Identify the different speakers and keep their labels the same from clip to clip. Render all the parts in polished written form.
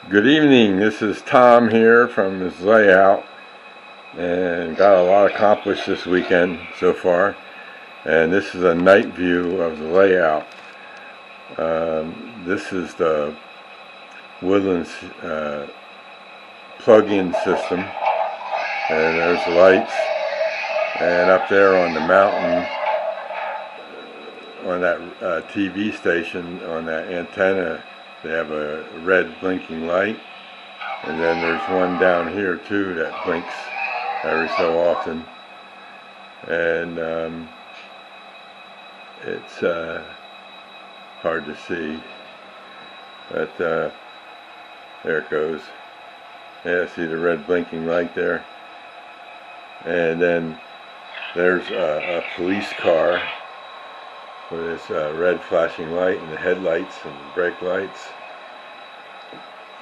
Speaker 1: Good evening, this is Tom here from this layout, and got a lot accomplished this weekend so far. And this is a night view of the layout. This is the Woodlands plug-in system, and there's lights. And up there on the mountain, on that TV station, on that antenna, they have a red blinking light, and then there's one down here too that blinks every so often, and it's hard to see, but there it goes. Yeah, see the red blinking light there, and then there's a police car with this red flashing light and the headlights and brake lights,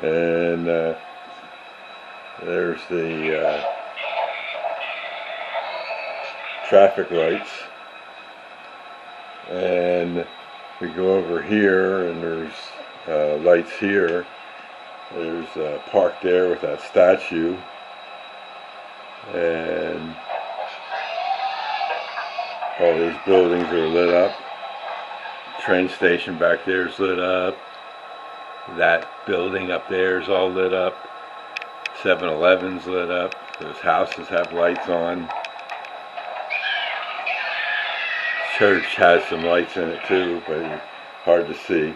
Speaker 1: and there's the traffic lights, and we go over here and there's lights here. There's a park there with that statue, and all these buildings are lit up. Train station back there is lit up. That building up there is all lit up. 7-Eleven's lit up. Those houses have lights on. Church has some lights in it too, but it's hard to see.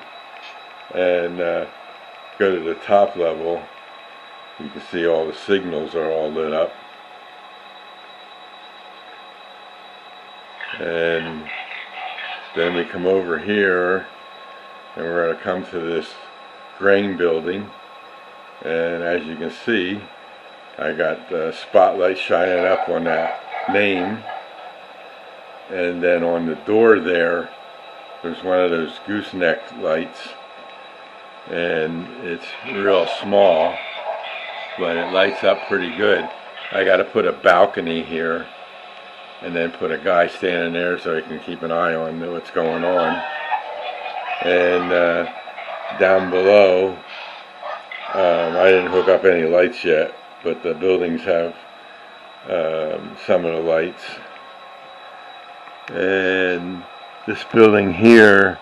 Speaker 1: And go to the top level, you can see all the signals are all lit up. And then we come over here, and we're going to come to this grain building, and as you can see, I got the spotlight shining up on that name, and then on the door there's one of those gooseneck lights, and it's real small, but it lights up pretty good. I got to put a balcony here, and then put a guy standing there so he can keep an eye on what's going on. And down below, I didn't hook up any lights yet, but the buildings have some of the lights. And this building here,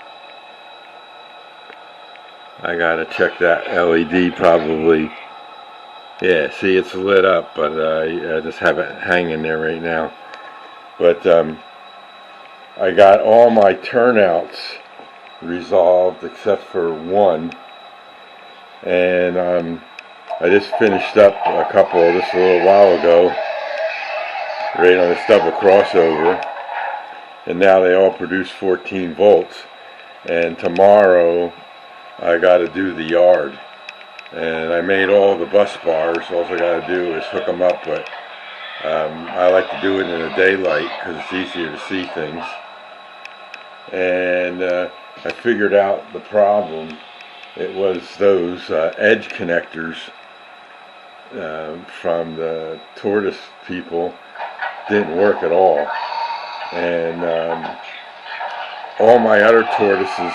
Speaker 1: I gotta check that LED probably. Yeah, see, it's lit up, but I just have it hanging there right now. But I got all my turnouts resolved except for one, and I just finished up a couple just a little while ago, right on this double crossover, and now they all produce 14 volts. And tomorrow I got to do the yard, and I made all the bus bars. All I got to do is hook them up, but I like to do it in the daylight because it's easier to see things. And I figured out the problem. It was those edge connectors from the tortoise people didn't work at all. And all my other tortoises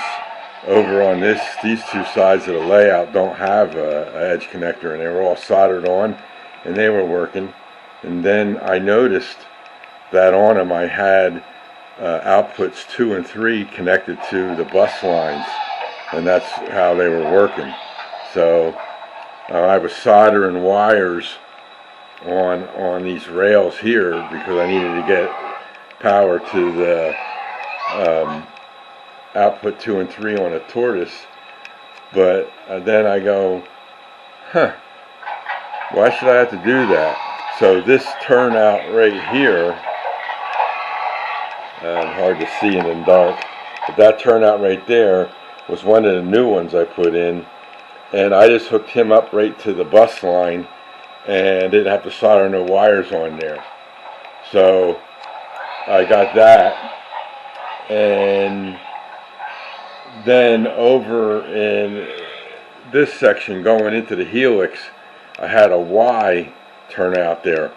Speaker 1: over on these two sides of the layout don't have an edge connector, and they were all soldered on, and they were working. And then I noticed that on them I had outputs 2 and 3 connected to the bus lines, and that's how they were working. So I was soldering wires on these rails here because I needed to get power to the output 2 and 3 on a tortoise. But then I go, why should I have to do that? So this turnout right here, hard to see in the dark, but that turnout right there was one of the new ones I put in, and I just hooked him up right to the bus line and didn't have to solder no wires on there. So I got that, and then over in this section going into the helix, I had a Y turnout there,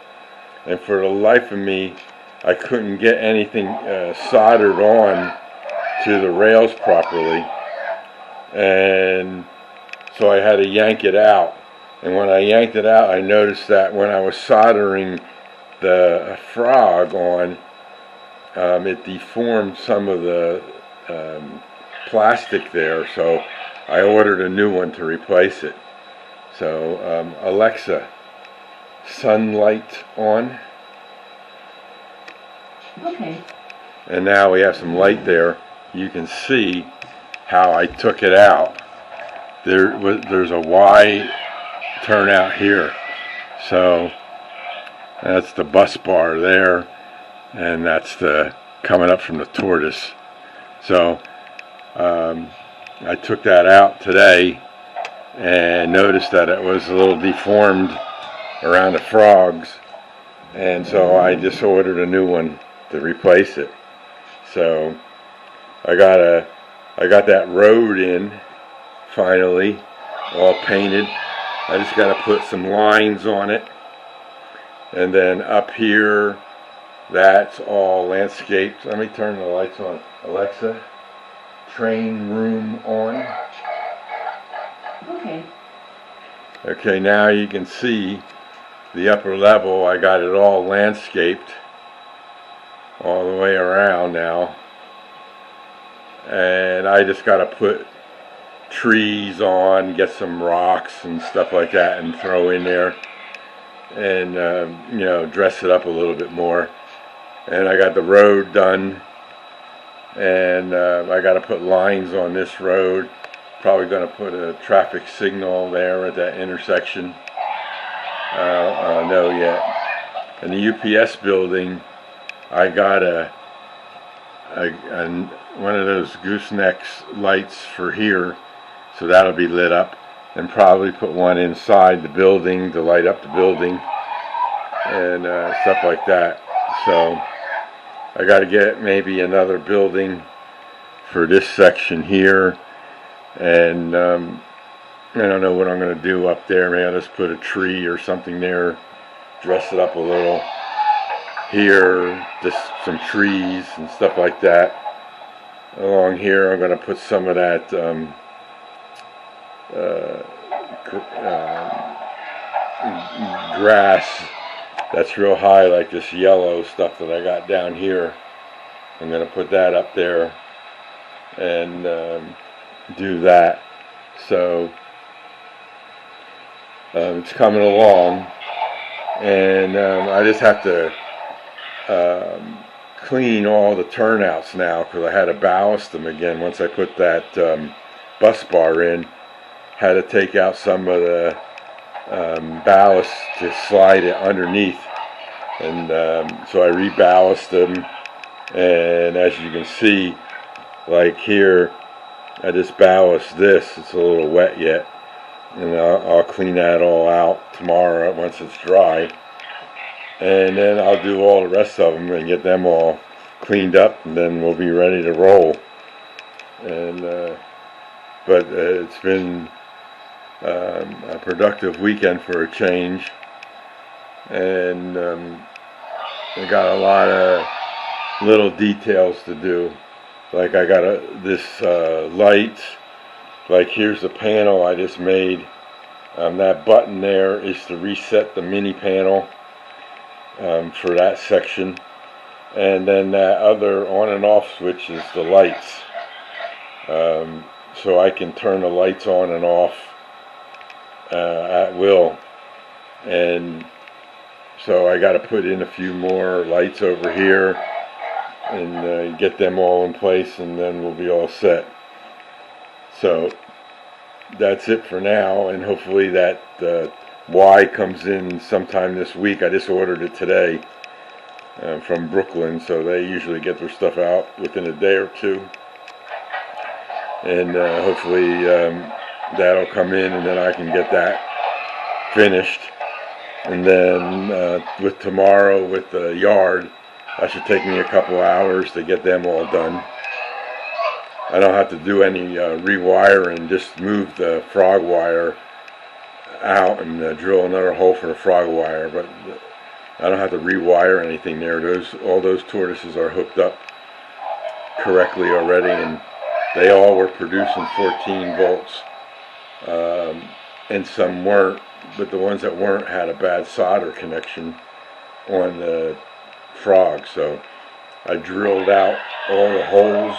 Speaker 1: and for the life of me I couldn't get anything soldered on to the rails properly, and so I had to yank it out. And when I yanked it out, I noticed that when I was soldering the frog on, it deformed some of the plastic there, so I ordered a new one to replace it. So Alexa, sunlight on.
Speaker 2: Okay.
Speaker 1: And now we have some light there. You can see how I took it out. There's a Y turnout here. So that's the bus bar there, and that's the coming up from the tortoise. So I took that out today and noticed that it was a little deformed around the frogs, and so I just ordered a new one to replace it. So I got that road in finally, all painted. I just got to put some lines on it, and then up here, that's all landscaped. Let me turn the lights on. Alexa, train room on.
Speaker 2: Okay.
Speaker 1: Okay, now you can see the upper level. I got it all landscaped all the way around now, and I just got to put trees on, get some rocks and stuff like that and throw in there, and you know, dress it up a little bit more. And I got the road done, and I got to put lines on this road. Probably going to put a traffic signal there at that intersection. I don't know yet. In the UPS building, I got one of those goosenecks lights for here, so that'll be lit up, and probably put one inside the building to light up the building and stuff like that. So I got to get maybe another building for this section here, and I don't know what I'm going to do up there. Maybe I'll just put a tree or something there, dress it up a little. Here, just some trees and stuff like that. Along here, I'm going to put some of that grass that's real high, like this yellow stuff that I got down here. I'm going to put that up there and do that. So it's coming along, and I just have to clean all the turnouts now, because I had to ballast them again once I put that bus bar in. Had to take out some of the ballast to slide it underneath, and so I reballast them. And as you can see, like here, I just ballast this. It's a little wet yet, and I'll clean that all out tomorrow once it's dry, and then I'll do all the rest of them and get them all cleaned up, and then we'll be ready to roll. And but it's been a productive weekend for a change, and I got a lot of little details to do. Like I got this light, like here's the panel I just made. That button there is to reset the mini panel for that section, and then that other on and off switch is the lights, so I can turn the lights on and off at will. And so I got to put in a few more lights over here and get them all in place, and then we'll be all set. So that's it for now, and hopefully that Y comes in sometime this week. I just ordered it today from Brooklyn, so they usually get their stuff out within a day or two, and hopefully that'll come in, and then I can get that finished. And then with tomorrow with the yard, that should take me a couple hours to get them all done. I don't have to do any rewiring, just move the frog wire out and drill another hole for the frog wire, but I don't have to rewire anything there. All those tortoises are hooked up correctly already, and they all were producing 14 volts and some weren't, but the ones that weren't had a bad solder connection on the frog. So I drilled out all the holes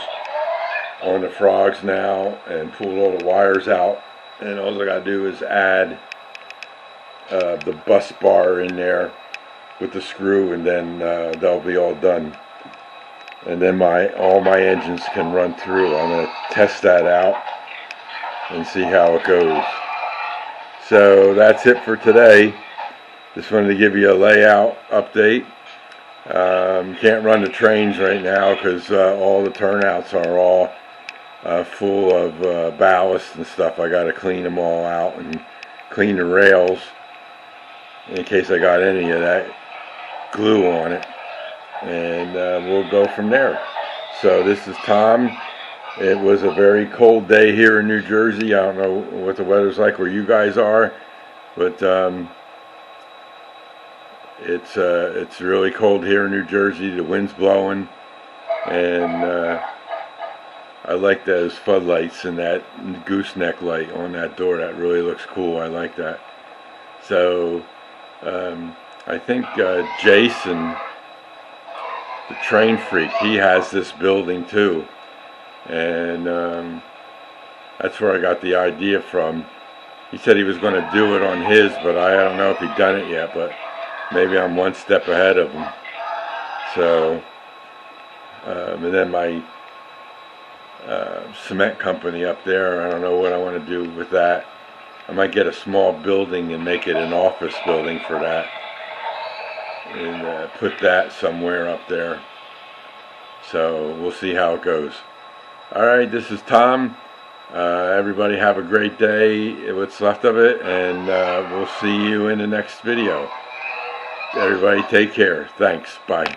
Speaker 1: on the frogs now and pulled all the wires out, and all I gotta do is add the bus bar in there with the screw, and then they'll be all done, and then all my engines can run through. I'm gonna test that out and see how it goes. So that's it for today. Just wanted to give you a layout update. Can't run the trains right now because all the turnouts are all full of ballast and stuff. I got to clean them all out and clean the rails in case I got any of that glue on it, and we'll go from there. So this is Tom. It was a very cold day here in New Jersey. I don't know what the weather's like where you guys are, but it's really cold here in New Jersey. The wind's blowing, and I like those floodlights and that gooseneck light on that door. That really looks cool. I like that. So I think Jason, the train freak, he has this building too, and that's where I got the idea from. He said he was going to do it on his, but I don't know if he'd done it yet, but maybe I'm one step ahead of him. So and then my cement company up there, I don't know what I want to do with that. I might get a small building and make it an office building for that, and put that somewhere up there. So we'll see how it goes. Alright, this is Tom. Everybody have a great day, what's left of it, and we'll see you in the next video. Everybody take care. Thanks. Bye.